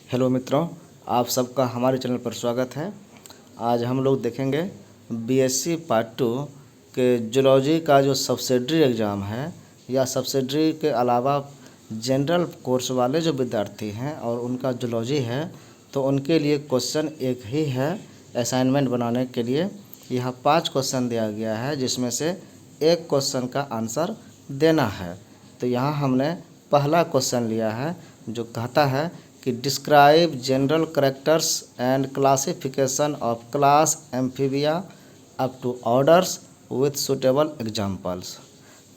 Hello मित्रों, आप सबका हमारे चैनल पर स्वागत है। आज हम लोग देखेंगे बीएससी पार्ट 2 के जूलॉजी का जो सब्सिडरी एग्ज़ाम है या सब्सिडरी के अलावा जनरल कोर्स वाले जो विद्यार्थी हैं और उनका जूलॉजी है तो उनके लिए क्वेश्चन एक ही है असाइनमेंट बनाने के लिए। यह 5 क्वेश्चन दिया गया है जिसमें से एक क्वेश्चन का आंसर देना है। तो यहाँ हमने पहला क्वेश्चन लिया है जो कहता है कि describe general characters and classification of class amphibia up to orders with suitable examples.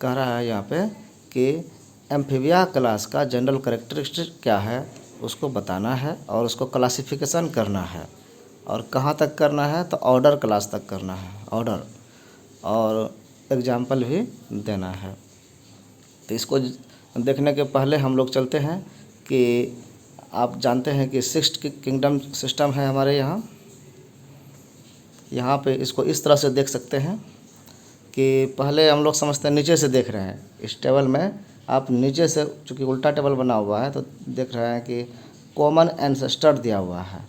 कह रहा है यहाँ पे कि एम्फीबिया क्लास का जनरल कैरेक्टरिस्टिक क्या है उसको बताना है और उसको क्लासिफिकेशन करना है। और कहाँ तक करना है तो ऑर्डर क्लास तक करना है, ऑर्डर, और एग्जाम्पल भी देना है। तो इसको देखने के पहले हम लोग चलते हैं कि आप जानते हैं कि 6 किंगडम सिस्टम है हमारे यहाँ पे इसको इस तरह से देख सकते हैं कि पहले हम लोग समझते हैं नीचे से देख रहे हैं। इस टेबल में आप नीचे से, चूँकि उल्टा टेबल बना हुआ है तो देख रहे हैं कि कॉमन एंसेस्टर दिया हुआ है,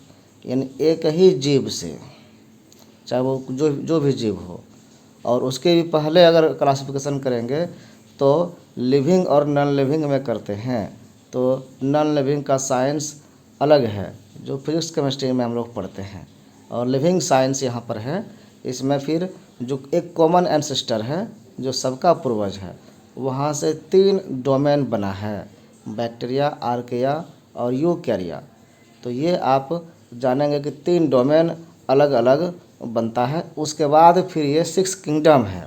यानी एक ही जीव से, चाहे वो जो भी जीव हो। और उसके भी पहले अगर क्लासिफिकेशन करेंगे तो लिविंग और नॉन लिविंग में करते हैं। तो नॉन लिविंग का साइंस अलग है जो फिजिक्स केमिस्ट्री में हम लोग पढ़ते हैं, और लिविंग साइंस यहाँ पर है। इसमें फिर जो एक कॉमन एंसेस्टर है जो सबका पूर्वज है, वहाँ से 3 डोमेन बना है, बैक्टीरिया, आर्किया और यूकैरिया। तो ये आप जानेंगे कि 3 डोमेन अलग अलग बनता है। उसके बाद फिर ये 6 किंगडम है।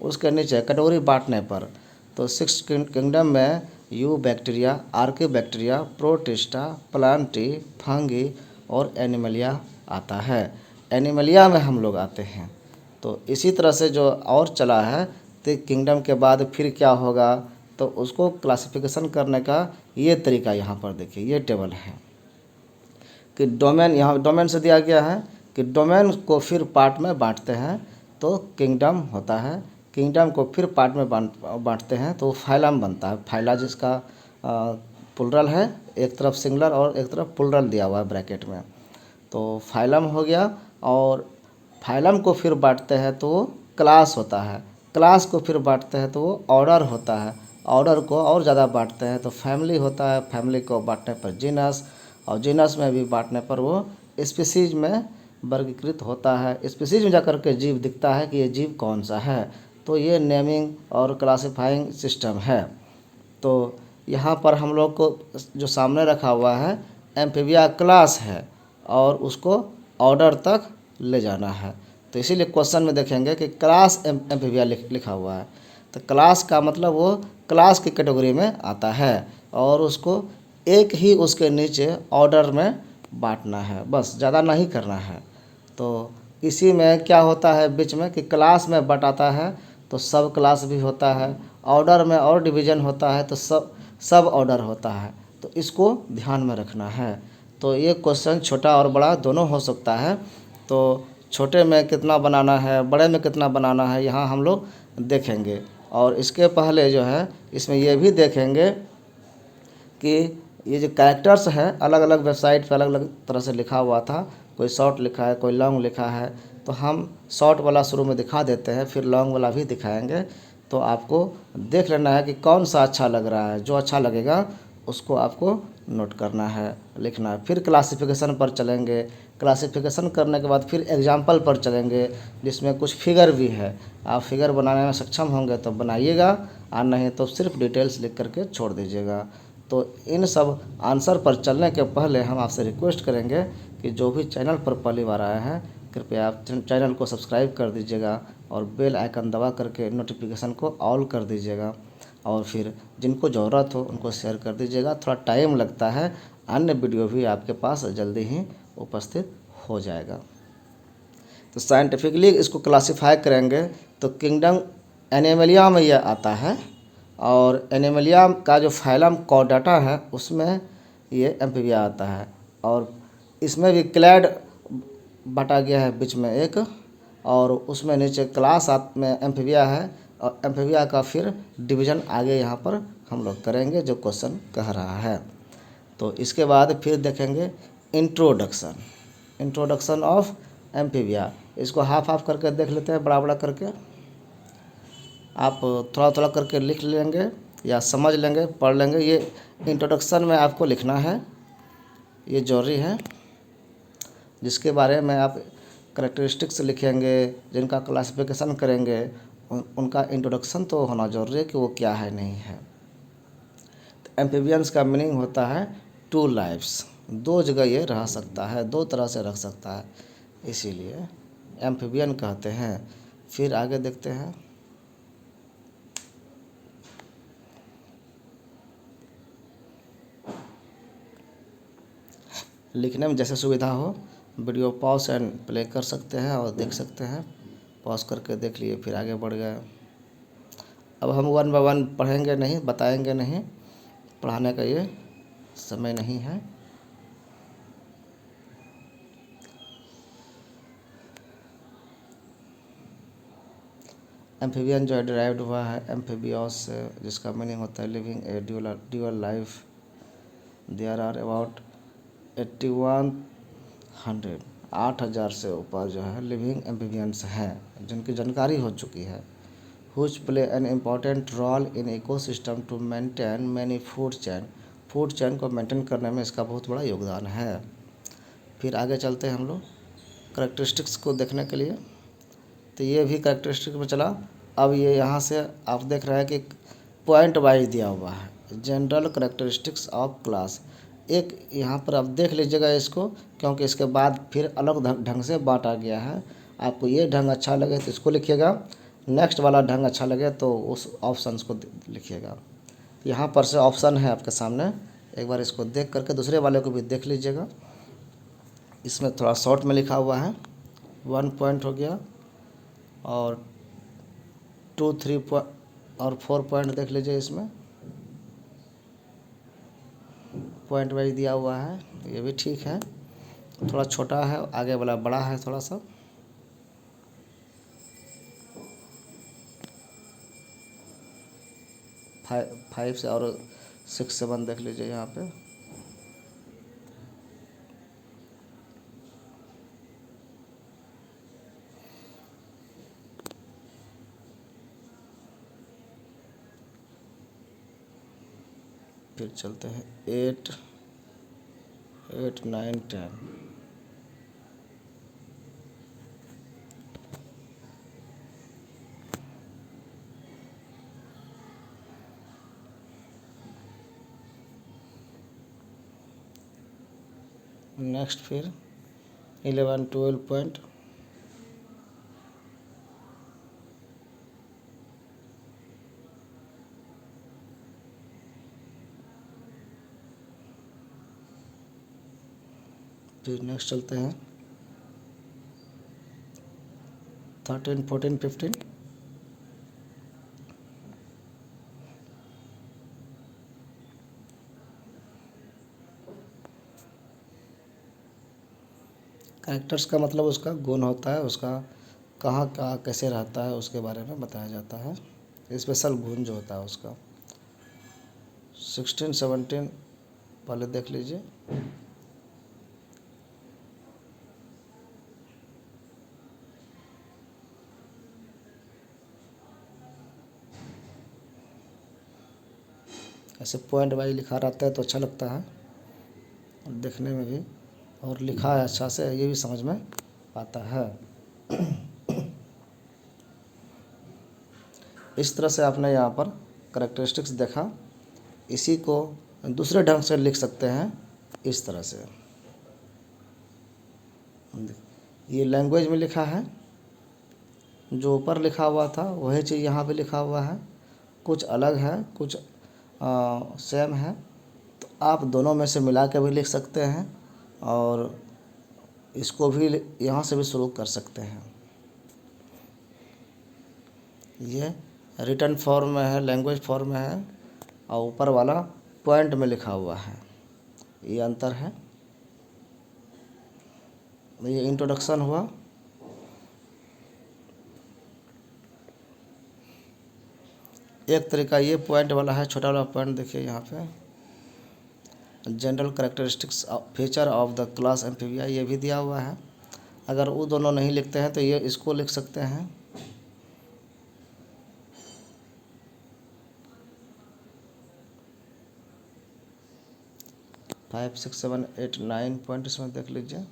उसके नीचे कैटेगरी बांटने पर तो 6 किंगडम में you bacteria, Archie bacteria, protista, Plantae, fungi और एनिमलिया आता है। एनिमलिया में हम लोग आते हैं। तो इसी तरह से जो और चला है तो किंगडम के बाद फिर क्या होगा तो उसको क्लासिफिकेशन करने का ये तरीका यहाँ पर देखिए, ये टेबल है कि डोमेन, यहाँ डोमेन से दिया गया है कि डोमेन को फिर पार्ट में बांटते हैं तो किंगडम होता है। किंगडम को फिर पार्ट में बांटते हैं तो फाइलम बनता है। फाइला जिसका प्लुरल है, एक तरफ सिंगुलर और एक तरफ प्लुरल दिया हुआ है ब्रैकेट में, तो फाइलम हो गया। और फाइलम को फिर बांटते हैं तो क्लास होता है। क्लास को फिर बांटते हैं तो ऑर्डर होता है। ऑर्डर को और ज़्यादा बांटते हैं तो फैमिली होता है। फैमिली को बांटने पर जीनस, और जीनस में भी बांटने पर वो स्पीसीज में वर्गीकृत होता है। स्पीसीज में जाकर के जीव दिखता है कि ये जीव कौन सा है। तो ये नेमिंग और क्लासिफाइंग सिस्टम है। तो यहाँ पर हम लोग को जो सामने रखा हुआ है एम्फीबिया क्लास है और उसको ऑर्डर तक ले जाना है। तो इसीलिए क्वेश्चन में देखेंगे कि क्लास एम्फीबिया लिखा हुआ है। तो क्लास का मतलब वो क्लास की कैटेगरी में आता है और उसको एक ही उसके नीचे ऑर्डर में बांटना है, बस ज़्यादा नहीं करना है। तो इसी में क्या होता है बीच में कि क्लास में बटाता है तो सब क्लास भी होता है, ऑर्डर में और डिवीज़न होता है तो सब ऑर्डर होता है। तो इसको ध्यान में रखना है। तो ये क्वेश्चन छोटा और बड़ा दोनों हो सकता है। तो छोटे में कितना बनाना है, बड़े में कितना बनाना है, यहाँ हम लोग देखेंगे। और इसके पहले जो है इसमें ये भी देखेंगे कि ये जो कैरेक्टर्स है अलग अलग वेबसाइट पर अलग अलग तरह से लिखा हुआ था। कोई शॉर्ट लिखा है, कोई लॉन्ग लिखा है। तो हम शॉर्ट वाला शुरू में दिखा देते हैं, फिर लॉन्ग वाला भी दिखाएंगे। तो आपको देख लेना है कि कौन सा अच्छा लग रहा है। जो अच्छा लगेगा उसको आपको नोट करना है, लिखना है। फिर क्लासिफिकेशन पर चलेंगे। क्लासिफिकेशन करने के बाद फिर एग्जाम्पल पर चलेंगे जिसमें कुछ फिगर भी है। आप फिगर बनाने में सक्षम होंगे तो बनाइएगा, और नहीं तो सिर्फ डिटेल्स लिख करके छोड़ दीजिएगा। तो इन सब आंसर पर चलने के पहले हम आपसे रिक्वेस्ट करेंगे कि जो भी चैनल पर पहली बार आए हैं कृपया आप चैनल को सब्सक्राइब कर दीजिएगा और बेल आइकन दबा करके नोटिफिकेशन को ऑल कर दीजिएगा। और फिर जिनको ज़रूरत हो उनको शेयर कर दीजिएगा। थोड़ा टाइम लगता है, अन्य वीडियो भी आपके पास जल्दी ही उपस्थित हो जाएगा। तो साइंटिफिकली इसको क्लासीफाई करेंगे तो किंगडम एनिमलिया में यह आता है, और एनिमलिया का जो फाइलम कॉर्डेटा है उसमें ये एम्फीबिया आता है। और इसमें भी क्लैड बांटा गया है बीच में एक, और उसमें नीचे क्लास में एम्फीबिया है, और एम्फीबिया का फिर डिवीज़न आगे यहाँ पर हम लोग करेंगे जो क्वेश्चन कह रहा है। तो इसके बाद फिर देखेंगे इंट्रोडक्शन ऑफ एम्फीबिया। इसको हाफ हाफ करके देख लेते हैं, बड़ा बड़ा करके। आप थोड़ा थोड़ा करके लिख लेंगे या समझ लेंगे, पढ़ लेंगे। ये इंट्रोडक्शन में आपको लिखना है, ये जरूरी है। जिसके बारे में आप करेक्टरिस्टिक्स लिखेंगे, जिनका क्लासिफिकेशन करेंगे, उनका इंट्रोडक्शन तो होना जरूरी है कि वो क्या है नहीं है। तो एम्फीबियंस का मीनिंग होता है टू लाइफ्स, दो जगह ये रह सकता है, दो तरह से रख सकता है, इसीलिए एम्फीबियन कहते हैं। फिर आगे देखते हैं। लिखने में जैसे सुविधा हो, वीडियो पॉज एंड प्ले कर सकते हैं और देख सकते हैं। पॉज करके देख लिए, फिर आगे बढ़ गए। अब हम 1 बाय 1 पढ़ेंगे नहीं, बताएंगे नहीं, पढ़ाने का ये समय नहीं है। एम्फीबियन जो है डिराइव्ड हुआ है एम्फीबियस से, जिसका मीनिंग होता है living a dual life. There are about 8100 8,000 से ऊपर जो है लिविंग एम्फीबियंस हैं जिनकी जानकारी हो चुकी है। Which play an important role in ecosystem to maintain many food chain को मेंटेन करने में इसका बहुत बड़ा योगदान है। फिर आगे चलते हैं हम लोग करेक्टरिस्टिक्स को देखने के लिए। तो ये भी करेक्टरिस्टिक में चला। अब ये यहाँ से आप देख रहे हैं कि पॉइंट वाइज दिया हुआ है, जनरल करेक्टरिस्टिक्स ऑफ क्लास। एक यहाँ पर आप देख लीजिएगा इसको, क्योंकि इसके बाद फिर अलग ढंग से बांटा गया है। आपको ये ढंग अच्छा लगे तो इसको लिखिएगा, नेक्स्ट वाला ढंग अच्छा लगे तो उस ऑप्शन को लिखिएगा। यहाँ पर से ऑप्शन है आपके सामने, एक बार इसको देख करके दूसरे वाले को भी देख लीजिएगा। इसमें थोड़ा शॉर्ट में लिखा हुआ है, 1 पॉइंट हो गया, और 2, 3 और 4 पॉइंट देख लीजिए। इसमें पॉइंट वाइज दिया हुआ है, ये भी ठीक है। थोड़ा छोटा है, आगे वाला बड़ा है थोड़ा सा। फाइव से और 6, 7 देख लीजिए यहाँ पे। फिर चलते हैं 8, 9, 10। नेक्स्ट फिर 11, 12 पॉइंट। फिर नेक्स्ट चलते हैं 13, 14, 15। कैरेक्टर्स का मतलब उसका गुण होता है, उसका कहाँ कहाँ कैसे रहता है उसके बारे में बताया जाता है, स्पेशल गुण जो होता है उसका। 16, 17 पहले देख लीजिए। ऐसे पॉइंट वाइज लिखा रहता है तो अच्छा लगता है और देखने में भी, और लिखा है अच्छा से, ये भी समझ में आता है। इस तरह से आपने यहाँ पर करेक्टरिस्टिक्स देखा। इसी को दूसरे ढंग से लिख सकते हैं इस तरह से। ये लैंग्वेज में लिखा है, जो ऊपर लिखा हुआ था वही चीज़ यहाँ पे लिखा हुआ है। कुछ अलग है, कुछ सेम है, तो आप दोनों में से मिला के भी लिख सकते हैं और इसको भी यहाँ से भी शुरू कर सकते हैं। ये रिटन फॉर्म में है, लैंग्वेज फॉर्म में है, और ऊपर वाला पॉइंट में लिखा हुआ है, ये अंतर है। ये इंट्रोडक्शन हुआ। एक तरीका ये पॉइंट वाला है, छोटा वाला पॉइंट देखिए यहाँ पे। General characteristics feature of the class amphibia ये भी दिया हुआ है। अगर वो दोनों नहीं लिखते हैं तो ये इसको लिख सकते हैं। 5, 6, 7, 8, 9 पॉइंट इसमें देख लीजिए।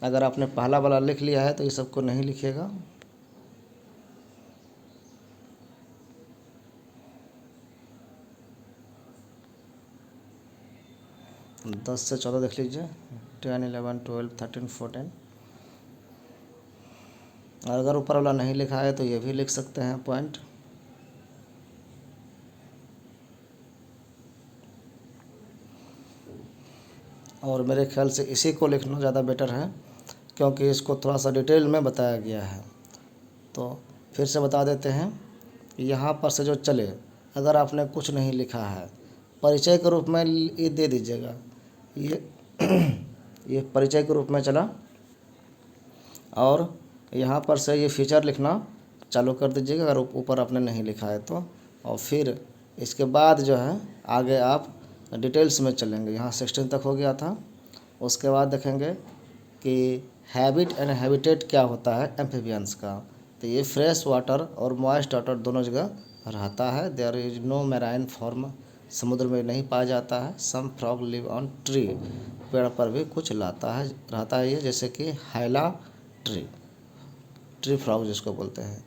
अगर आपने पहला वाला लिख लिया है तो ये सबको नहीं लिखिएगा। दस से 14 देख लीजिए, 10, 11, 12, 13, 14। और अगर ऊपर वाला नहीं लिखा है तो ये भी लिख सकते हैं पॉइंट। और मेरे ख्याल से इसी को लिखना ज़्यादा बेटर है, क्योंकि इसको थोड़ा सा डिटेल में बताया गया है। तो फिर से बता देते हैं, यहाँ पर से जो चले, अगर आपने कुछ नहीं लिखा है, परिचय के रूप में ये दे दीजिएगा। ये ये परिचय के रूप में चला, और यहाँ पर से ये फीचर लिखना चालू कर दीजिएगा अगर ऊपर आपने नहीं लिखा है तो। और फिर इसके बाद जो है आगे आप डिटेल्स में चलेंगे। यहाँ 16 तक हो गया था। उसके बाद देखेंगे कि हैबिट एंड हैबिटेट क्या होता है एम्फीबियंस का। तो ये फ्रेश वाटर और मॉइस्ट वाटर दोनों जगह रहता है। There is no marine form, समुद्र में नहीं पाया जाता है। Some frog live on tree, पेड़ पर भी कुछ रहता है ये, जैसे कि हाइला ट्री फ्रॉग जिसको बोलते हैं।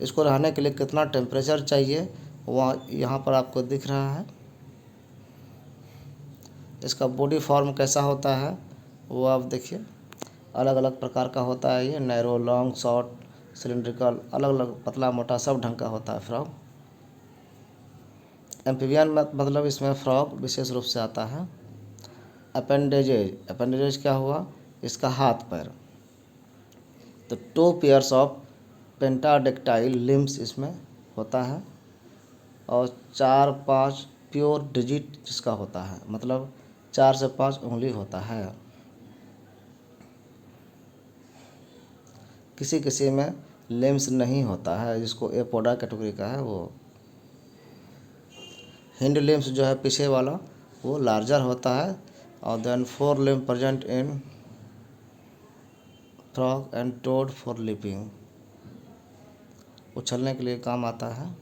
इसको रहने के लिए कितना टेम्परेचर चाहिए वह यहाँ पर आपको दिख रहा है। इसका बॉडी फॉर्म कैसा होता है वो आप देखिए, अलग अलग प्रकार का होता है ये। नैरो, लॉन्ग, शॉर्ट, सिलिंड्रिकल, अलग अलग, पतला मोटा सब ढंग का होता है फ्रॉग। एम्फीबियन मतलब इसमें फ्रॉग विशेष रूप से आता है। अपेंडेजेज क्या हुआ, इसका हाथ पैर। तो 2 पेयर्स ऑफ पेंटाडेक्टाइल लिम्स इसमें होता है, और 4-5 प्योर डिजिट जिसका होता है, मतलब 4 से 5 उंगली होता है। किसी किसी में लिम्स नहीं होता है, जिसको एपोडा कैटेगरी का है वो। हिंड लिम्स जो है पीछे वाला वो लार्जर होता है। और then 4 limb present in frog and toad for leaping, उछलने के लिए काम आता है।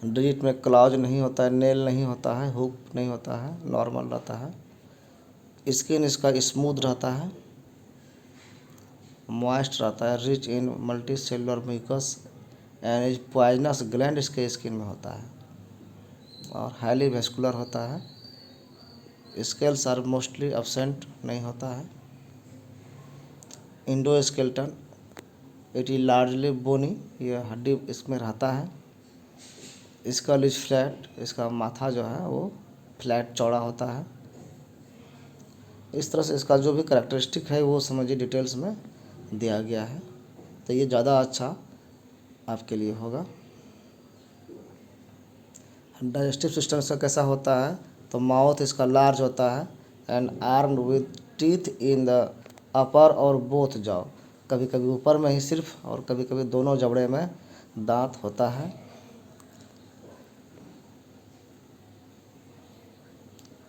डिजिट में क्लॉज नहीं होता है, नेल नहीं होता है, हुक नहीं होता है, नॉर्मल रहता है। स्किन इसका स्मूथ रहता है, मॉइस्ट रहता है, rich in multi cellular mucus and is poisonous gland इसके स्किन में होता है, और हाईली वेस्कुलर होता है। स्केल्स आर मोस्टली एब्सेंट, नहीं होता है। इंडोस्केल्टन, इट इज लार्जली बोनी, यह हड्डी इसमें रहता है। इसका लिज फ्लैट, इसका माथा जो है वो फ्लैट चौड़ा होता है। इस तरह से इसका जो भी करैक्टरिस्टिक है वो समझिए डिटेल्स में दिया गया है, तो ये ज़्यादा अच्छा आपके लिए होगा। डाइजेस्टिव सिस्टम इसका कैसा होता है, तो माउथ इसका लार्ज होता है and armed with teeth in the upper और बोथ जॉ, कभी कभी ऊपर में ही सिर्फ और कभी कभी दोनों जबड़े में दांत होता है।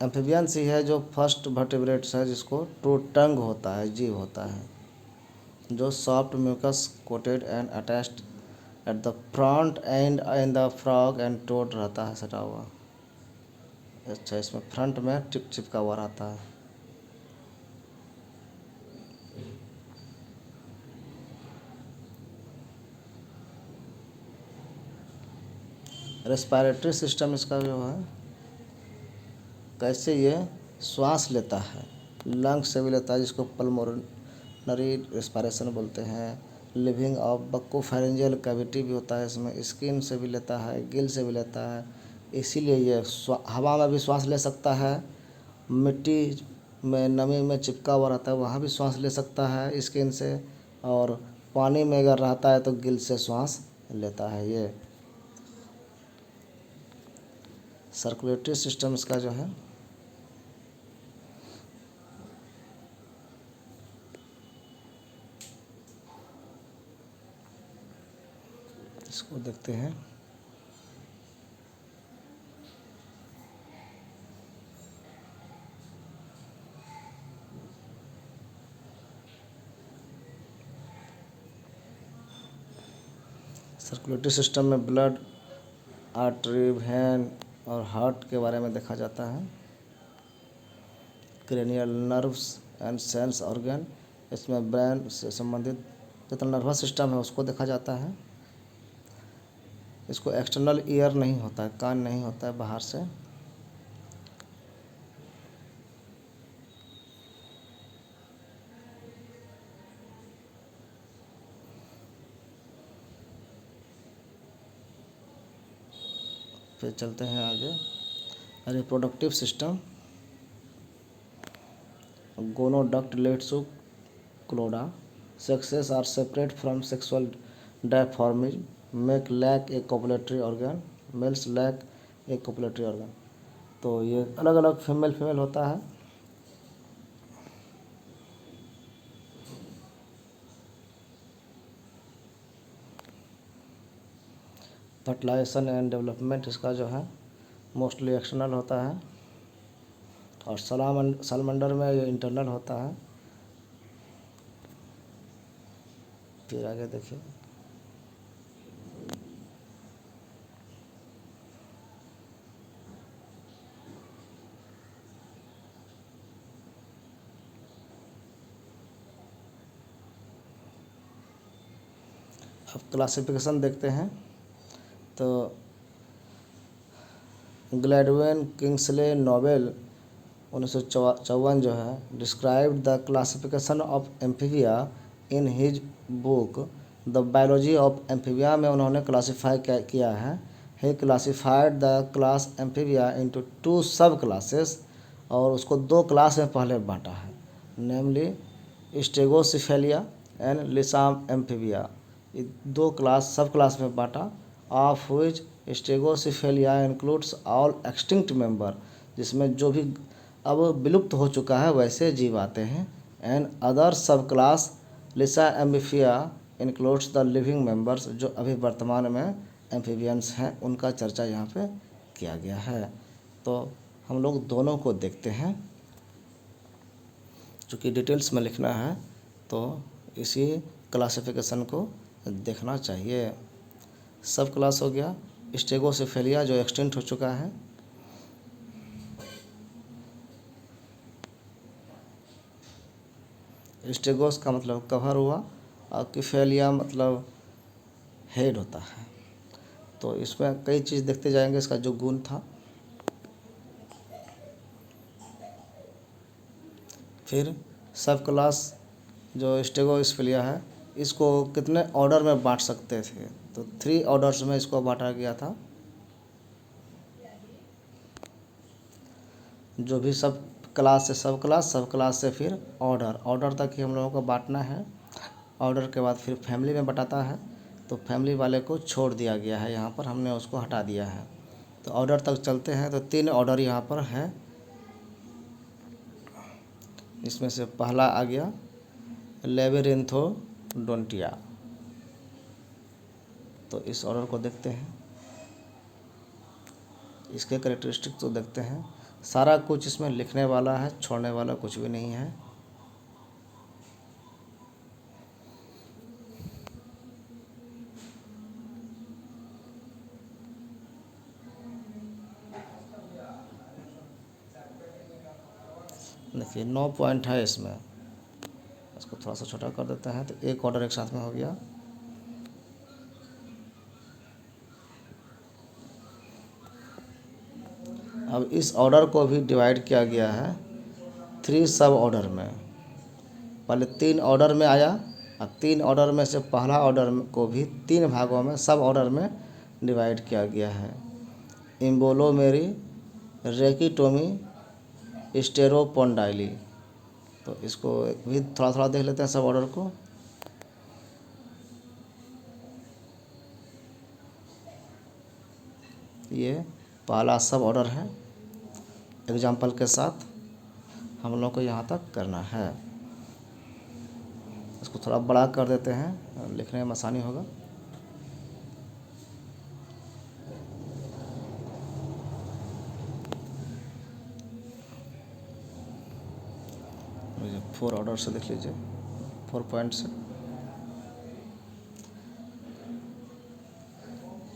एम्फीबियंस ही है जो फर्स्ट वर्टिब्रेट्स है जिसको टू टंग होता है, जीव होता है, जो soft mucus coated and attached at the front end in the frog and toad रहता है, सटा हुआ। अच्छा, इसमें फ्रंट में चिपका हुआ रहता है। रेस्पिरेटरी सिस्टम इसका जो है, कैसे ये श्वास लेता है, लंग से भी लेता है जिसको पल्मोनरी रेस्पिरेशन बोलते हैं। लिविंग ऑफ बक्कोफेरेंजियल कैविटी भी होता है इसमें, स्किन से भी लेता है, गिल से भी लेता है। इसीलिए ये हवा में भी श्वास ले सकता है, मिट्टी में नमी में चिपका हुआ रहता है वहाँ भी श्वास ले सकता है स्किन से, और पानी में अगर रहता है तो गिल से श्वास लेता है ये। सर्कुलेटरी सिस्टम इसका जो है, देखते हैं। सर्कुलेटरी सिस्टम में ब्लड, आर्टरी, वेन और हार्ट के बारे में देखा जाता है। Cranial nerves and sense organ, इसमें ब्रेन से संबंधित जितना नर्वस सिस्टम है उसको देखा जाता है। इसको एक्सटर्नल ईयर नहीं होता है, कान नहीं होता है बाहर से। फिर चलते हैं आगे। Reproductive system, gonoduct lets to cloaca, sexes are separate from sexual dimorphism, make lack a copulatory organ, males lack a copulatory organ। तो ये अलग अलग फीमेल होता है। फर्टिलाइजेशन एंड डेवलपमेंट इसका जो है मोस्टली एक्सटर्नल होता है, और सालमंडर में ये इंटरनल होता है। फिर आगे देखिए। अब क्लासिफिकेशन देखते हैं। तो ग्लैडविन किंग्सले नोबेल 1954 जो है described the classification of amphibia in his book the biology of amphibia में उन्होंने क्लासीफाई किया है। He classified the class amphibia into 2 sub classes, और उसको 2 क्लास में पहले बांटा है, नेमली स्टेगोसिफेलिया एंड लिसाम एम्फीबिया। ये 2 क्लास सब क्लास में बांटा, of which stegocephalia includes all extinct member, जिसमें जो भी अब विलुप्त हो चुका है वैसे जीव आते हैं। एंड अदर सब class Lisa amphibia includes the living members, जो अभी वर्तमान में एम्फीबियंस हैं उनका चर्चा यहाँ पे किया गया है। तो हम लोग दोनों को देखते हैं, चूँकि डिटेल्स में लिखना है तो इसी क्लासिफिकेशन को देखना चाहिए। सब क्लास हो गया स्टेगोसिफेलिया जो एक्सटिंक्ट हो चुका है, स्टेगोस का मतलब कवर हुआ और किफेलिया मतलब हेड होता है। तो इसमें कई चीज़ देखते जाएंगे, इसका जो गुण था। फिर सब क्लास जो स्टेगोसिफेलिया है इसको कितने ऑर्डर में बांट सकते थे, तो 3 ऑर्डर्स में इसको बांटा गया था। जो भी सब क्लास से सब क्लास से फिर ऑर्डर तक ही हम लोगों को बांटना है। ऑर्डर के बाद फिर फैमिली में बटाता है, तो फैमिली वाले को छोड़ दिया गया है, यहाँ पर हमने उसको हटा दिया है। तो ऑर्डर तक चलते हैं तो 3 ऑर्डर यहाँ पर है। इसमें से पहला आ गया लेबिरिंथोडोंटिया। तो इस ऑर्डर को देखते हैं, इसके कैरेक्टरिस्टिक तो देखते हैं। सारा कुछ इसमें लिखने वाला है, छोड़ने वाला कुछ भी नहीं है। देखिए 9 पॉइंट है इसमें, इसको थोड़ा सा छोटा कर देते हैं तो एक ऑर्डर एक साथ में हो गया। अब इस ऑर्डर को भी डिवाइड किया गया है 3 सब ऑर्डर में। पहले 3 ऑर्डर में आया, और 3 ऑर्डर में से पहला ऑर्डर को भी 3 भागों में सब ऑर्डर में डिवाइड किया गया है। इम्बोलोमेरी, रेकिटोमी, स्टेरोपोंडाइली। तो इसको भी थोड़ा थोड़ा देख लेते हैं सब ऑर्डर को। ये पहला सब ऑर्डर है, एग्जाम्पल के साथ हम लोग को यहाँ तक करना है। इसको थोड़ा बड़ा कर देते हैं, लिखने में आसानी होगा। 4 ऑर्डर से देख लीजिए, 4 पॉइंट से।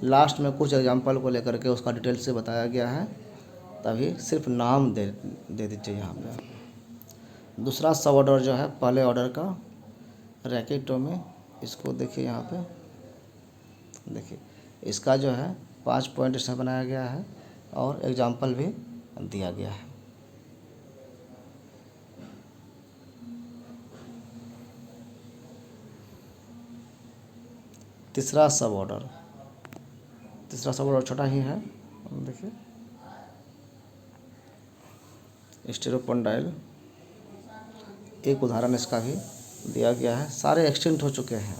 लास्ट में कुछ एग्जाम्पल को लेकर के उसका डिटेल से बताया गया है, तभी सिर्फ नाम दे दीजिए यहाँ पे। दूसरा सब ऑर्डर जो है पहले ऑर्डर का रैकेटोमी, इसको देखिए यहाँ पे, देखिए इसका जो है 5 पॉइंट इसमें बनाया गया है और एग्जाम्पल भी दिया गया है। तीसरा सब ऑर्डर छोटा ही है, देखिए स्टेरोपोंडाइल, एक उदाहरण इसका भी दिया गया है। सारे एक्सटिंक्ट हो चुके हैं।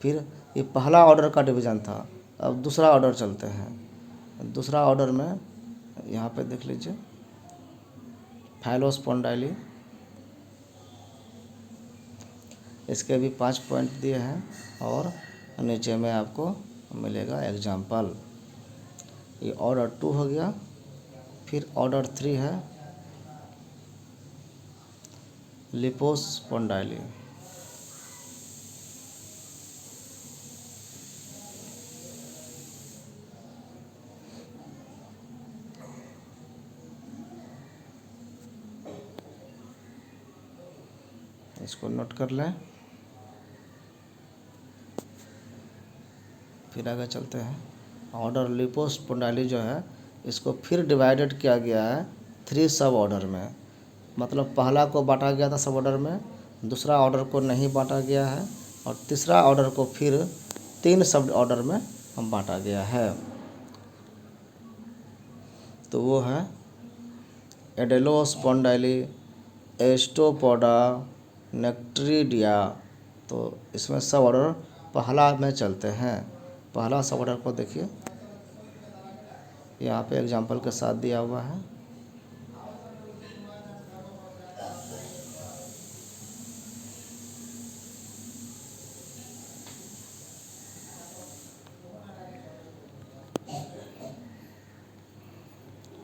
फिर ये पहला ऑर्डर का डिवीज़न था, अब दूसरा ऑर्डर चलते हैं। दूसरा ऑर्डर में यहाँ पे देख लीजिए फाइलोस्पोंडाइली, इसके भी 5 पॉइंट दिए हैं और नीचे में आपको मिलेगा एग्जाम्पल। ये ऑर्डर 2 हो गया। फिर ऑर्डर 3 है लिपोस्पोंडाइली, इसको नोट कर लें। फिर आगे चलते हैं। ऑर्डर लिपोस्पोंडाइली जो है इसको फिर डिवाइडेड किया गया है 3 सब ऑर्डर में। मतलब पहला को बांटा गया था सब ऑर्डर में, दूसरा ऑर्डर को नहीं बांटा गया है और तीसरा ऑर्डर को फिर 3 सब ऑर्डर में बांटा गया है। तो वो है एडेलोस्पोंडाइली, एस्टोपोडा, नेक्ट्रीडिया। तो इसमें सब ऑर्डर पहला में चलते हैं। पहला सब ऑर्डर को देखिए, यहाँ पे एग्जाम्पल के साथ दिया हुआ है।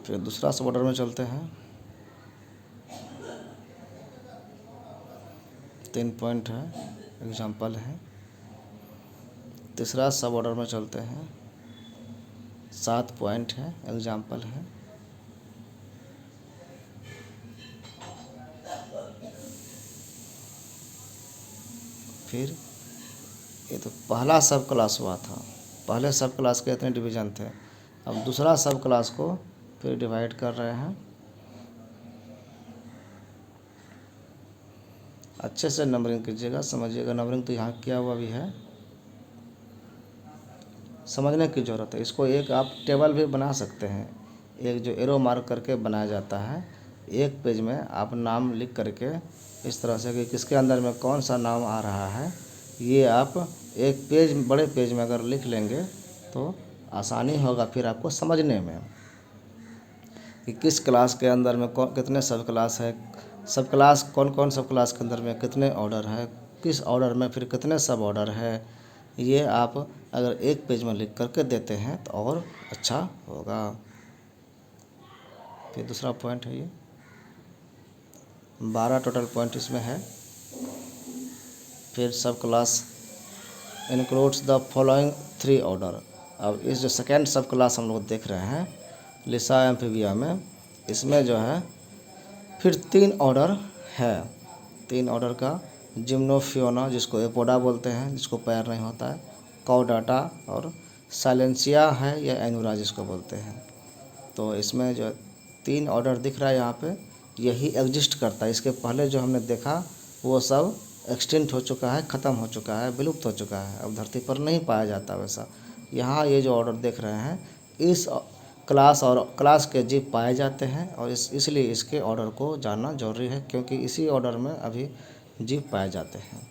फिर दूसरा सब ऑर्डर में चलते हैं, 3 पॉइंट है, एग्जाम्पल है। तीसरा सब ऑर्डर में चलते हैं, 7 पॉइंट है, एग्जाम्पल है। फिर ये तो पहला सब क्लास हुआ था, पहले सब क्लास के इतने डिवीज़न थे। अब दूसरा सब क्लास को फिर डिवाइड कर रहे हैं। अच्छे से नंबरिंग कीजिएगा, समझिएगा। नंबरिंग तो यहाँ किया हुआ भी है, समझने की ज़रूरत है। इसको एक आप टेबल भी बना सकते हैं, एक जो एरो मार्क करके बनाया जाता है। एक पेज में आप नाम लिख करके इस तरह से कि किसके अंदर में कौन सा नाम आ रहा है, ये आप एक पेज, बड़े पेज में अगर लिख लेंगे तो आसानी होगा फिर आपको समझने में कि किस क्लास के अंदर में कौन कितने सब क्लास है, सब क्लास कौन कौन सब क्लास के अंदर में कितने ऑर्डर है, किस ऑर्डर में फिर कितने सब ऑर्डर है। ये आप अगर एक पेज में लिख करके देते हैं तो और अच्छा होगा। फिर दूसरा पॉइंट है, ये 12 टोटल पॉइंट इसमें है। फिर सब class includes the following 3 order. अब इस जो सेकेंड सब क्लास हम लोग देख रहे हैं लिसा एम्फीबिया में, इसमें जो है फिर 3 ऑर्डर है। 3 ऑर्डर का जिम्नोफियोना, जिसको एपोडा बोलते हैं, जिसको पैर नहीं होता है, कॉर्डाटा और साइलेंसिया है या एनुरा जिसको बोलते हैं। तो इसमें जो 3 ऑर्डर दिख रहा है यहाँ पे, यही एग्जिस्ट करता है। इसके पहले जो हमने देखा वो सब एक्सटिंक्ट हो चुका है, ख़त्म हो चुका है, विलुप्त हो चुका है, अब धरती पर नहीं पाया जाता वैसा। यहाँ ये जो ऑर्डर देख रहे हैं, इस क्लास और क्लास के जीव पाए जाते हैं और इसलिए इसके ऑर्डर को जानना जरूरी है, क्योंकि इसी ऑर्डर में अभी जीव पाए जाते हैं।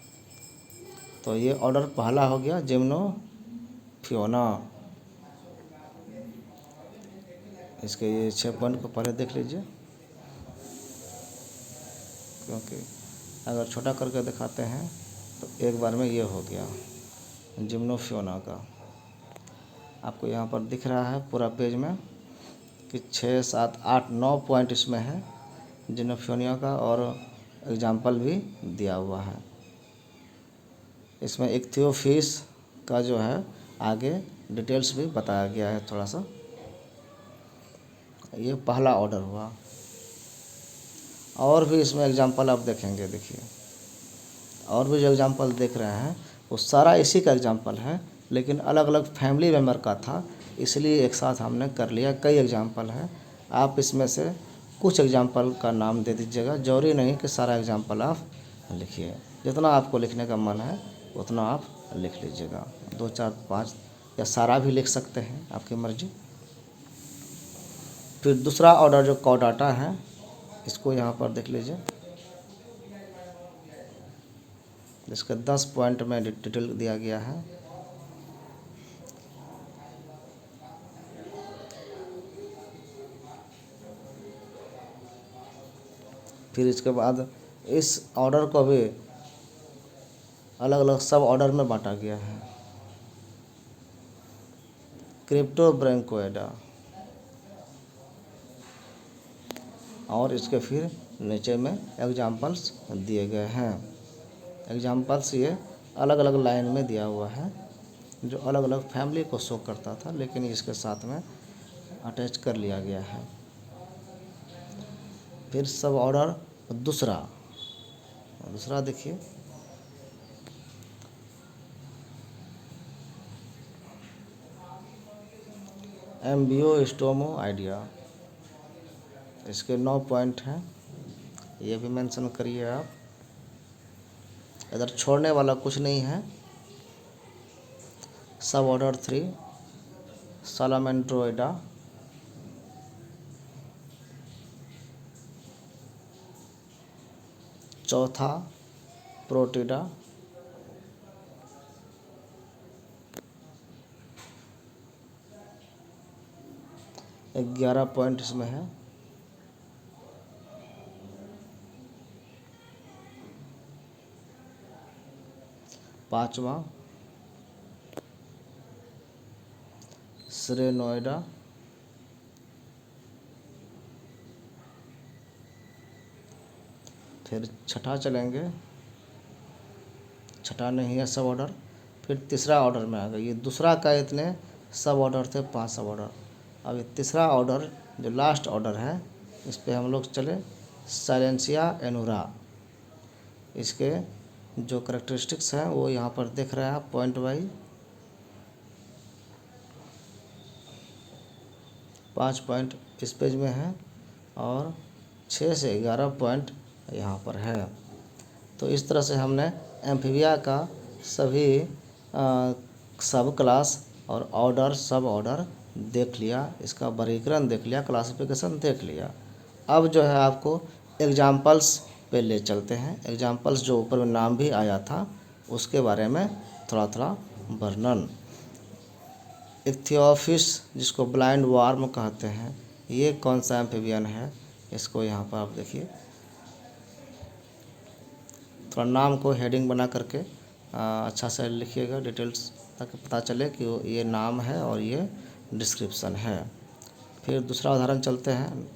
तो ये ऑर्डर पहला हो गया जिम्नोफियोना। इसके ये 6 पॉइंट को पहले देख लीजिए, क्योंकि अगर छोटा करके दिखाते हैं तो एक बार में ये हो गया जिम्नोफियोना का। आपको यहाँ पर दिख रहा है पूरा पेज में कि 6, 7, 8, 9 पॉइंट इसमें है। जिनोफियोनिया का, और एग्जाम्पल भी दिया हुआ है। इसमें इक्थियोफिश का जो है आगे डिटेल्स भी बताया गया है थोड़ा सा। ये पहला ऑर्डर हुआ। और भी इसमें एग्जाम्पल आप देखेंगे, देखिए और भी जो एग्जाम्पल देख रहे हैं वो सारा इसी का एग्जाम्पल है, लेकिन अलग अलग फैमिली मेम्बर का था, इसलिए एक साथ हमने कर लिया। कई एग्जाम्पल है, आप इसमें से कुछ एग्जाम्पल का नाम दे दीजिएगा, जरूरी नहीं कि सारा एग्जाम्पल आप लिखिए। जितना आपको लिखने का मन है उतना आप लिख लीजिएगा, 2 4 5 या सारा भी लिख सकते हैं, आपकी मर्जी। फिर दूसरा ऑर्डर जो कॉडाटा है, इसको यहाँ पर देख लीजिए। इसके 10 पॉइंट में डिटेल दिया गया है। फिर इसके बाद इस ऑर्डर को भी अलग अलग सब ऑर्डर में बांटा गया है। क्रिप्टोब्रैंकोएडा, और इसके फिर नीचे में एग्जाम्पल्स दिए गए हैं। एग्जाम्पल्स ये अलग अलग लाइन में दिया हुआ है, जो अलग अलग फैमिली को शो करता था, लेकिन इसके साथ में अटैच कर लिया गया है। फिर सब ऑर्डर दूसरा देखिए, एम्बियोस्टोमो आइडिया, इसके 9 पॉइंट हैं, ये भी मेंशन करिए आप। इधर छोड़ने वाला कुछ नहीं है। सब ऑर्डर 3 सालामेंड्रोइडा, चौथा प्रोटिडा, एक 11 पॉइंट इसमें है। पांचवा सेरेनोइडा, फिर छठा चलेंगे, छठा नहीं है सब ऑर्डर। फिर तीसरा ऑर्डर में आ गया, ये दूसरा का इतने सब ऑर्डर थे, 5 सब ऑर्डर। अब ये तीसरा ऑर्डर जो लास्ट ऑर्डर है, इस पे हम लोग चले, साइलेंसिया एनुरा। इसके जो करेक्टरिस्टिक्स हैं वो यहाँ पर देख रहे हैं आप पॉइंट वाइज। 5 पॉइंट इस पेज में है और 6 से 11 पॉइंट यहाँ पर है। तो इस तरह से हमने एम्फीबिया का सभी सब क्लास और ऑर्डर सब ऑर्डर देख लिया, इसका वर्गीकरण देख लिया, क्लासिफिकेशन देख लिया। अब जो है आपको एग्जाम्पल्स पे ले चलते हैं। एग्जाम्पल्स जो ऊपर में नाम भी आया था उसके बारे में थोड़ा थोड़ा वर्णन। इक्थियोफिश, जिसको ब्लाइंड वार्म कहते हैं, ये कौन सा एम्फीबियन है, इसको यहाँ पर आप देखिए। थोड़ा नाम को हेडिंग बना करके अच्छा से लिखिएगा डिटेल्स, ताकि पता चले कि ये नाम है और ये डिस्क्रिप्शन है। फिर दूसरा उदाहरण चलते हैं,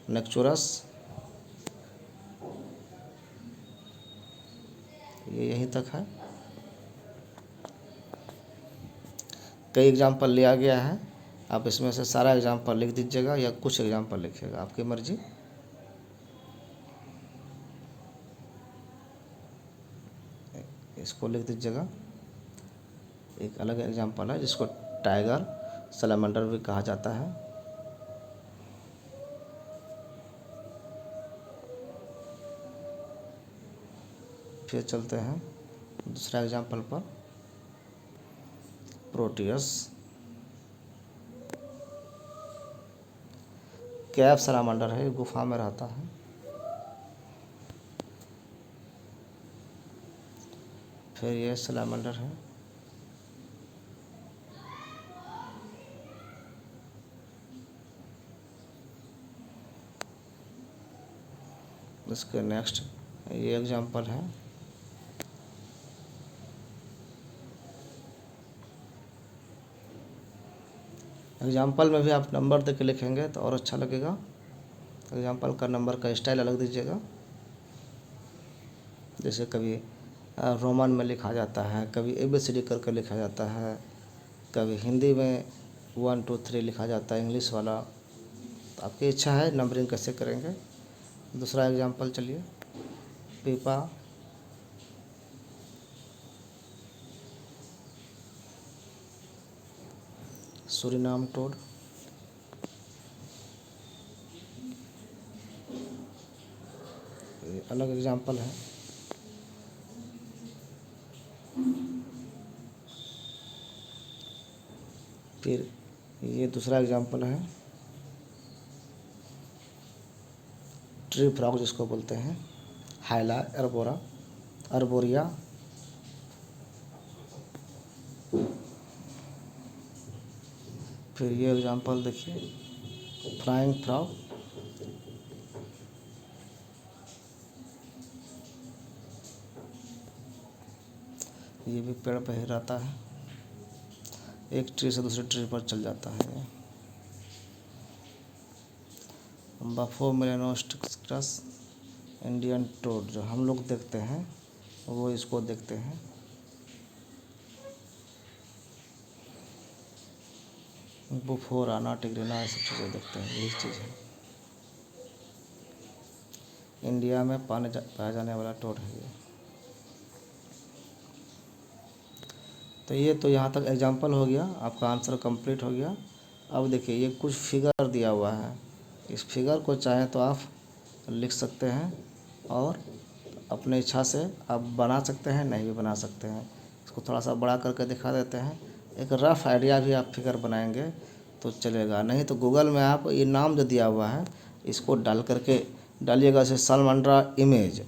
नेक्चुरस, ये यहीं तक है। कई एग्जाम्पल लिया गया है, आप इसमें से सारा एग्जाम्पल लिख दीजिएगा या कुछ एग्जाम्पल लिखिएगा, आपकी मर्जी। इसको लिख दीजिएगा। एक अलग एग्जाम्पल है जिसको टाइगर सैलमेंडर भी कहा जाता है। फिर चलते हैं दूसरा एग्जाम्पल पर, प्रोटियस, कैब सैलमेंडर है, गुफा में रहता है। फिर ये सैलमेंडर है। इसके नेक्स्ट ये एग्जाम्पल है। एग्जाम्पल में भी आप नंबर दे के लिखेंगे तो और अच्छा लगेगा। एग्जाम्पल का नंबर का स्टाइल अलग दीजिएगा। जैसे कभी रोमन में लिखा जाता है, कभी ABCD करके लिखा जाता है, कभी हिंदी में 1 2 3 लिखा जाता है इंग्लिश वाला। तो आपकी इच्छा है नंबरिंग कैसे करेंगे। दूसरा एग्जाम्पल चलिए, पीपा, सूरीनाम टोड, ये अलग एग्जाम्पल है। फिर ये दूसरा एग्जाम्पल है, ट्री फ्रॉग जिसको बोलते हैं, हाइला एर्बोरा, अर्बोरिया। फिर ये एग्जाम्पल देखिए, फ्लाइंग फ्रॉग, ये भी पेड़ पे ही रहता है, एक ट्री से दूसरे ट्री पर चल जाता है। बफो मेलेनोस्टिक्रस इंडियन टोड जो हम लोग देखते हैं वो इसको देखते हैं। बुफोराना, टिग्रिना, ये सब चीज़ें देखते हैं, यही चीज़ है। इंडिया में पाया जाने वाला टोड है ये। तो ये तो यहाँ तक एग्जाम्पल हो गया, आपका आंसर कंप्लीट हो गया। अब देखिए ये कुछ फिगर दिया हुआ है, इस फिगर को चाहें तो आप लिख सकते हैं और अपने इच्छा से आप बना सकते हैं, नहीं भी बना सकते हैं। इसको थोड़ा सा बड़ा करके दिखा देते हैं, एक रफ़ आइडिया भी आप फिगर बनाएंगे तो चलेगा। नहीं तो गूगल में आप ये नाम जो दिया हुआ है इसको डाल करके डालिएगा, जैसे सालमंड्रा इमेज,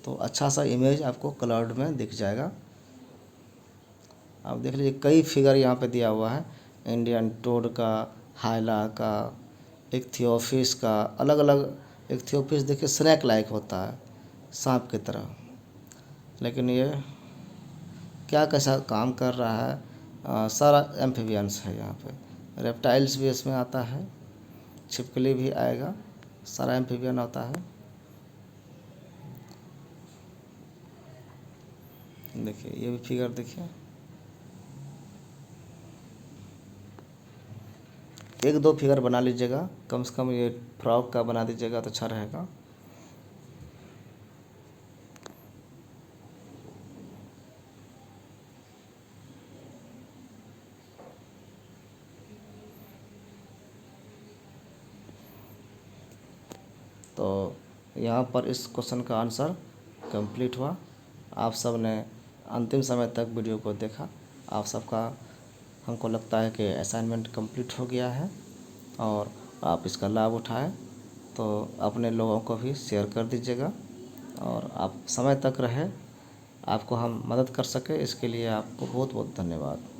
तो अच्छा सा इमेज आपको कलर्ड में दिख जाएगा। आप देख लीजिए कई फिगर यहाँ पे दिया हुआ है, इंडियन टोड का, हाइला का, इक्थियोपिस का, अलग अलग। इक्थियोपिस देखिए स्नैक लाइक होता है, सांप की तरह, लेकिन ये क्या कैसा काम कर रहा है। सारा एम्फीबियंस है यहाँ पे, रेप्टाइल्स भी इसमें आता है, छिपकली भी आएगा, सारा एम्फीबियन आता है। देखिए ये भी फिगर देखिए, एक दो फिगर बना लीजिएगा, कम से कम ये फ्रॉक का बना दीजिएगा तो अच्छा रहेगा। तो यहाँ पर इस क्वेश्चन का आंसर कंप्लीट हुआ। आप सब ने अंतिम समय तक वीडियो को देखा, आप सबका हमको लगता है कि असाइनमेंट कंप्लीट हो गया है और आप इसका लाभ उठाएं। तो अपने लोगों को भी शेयर कर दीजिएगा और आप समय तक रहे, आपको हम मदद कर सके इसके लिए आपको बहुत बहुत धन्यवाद।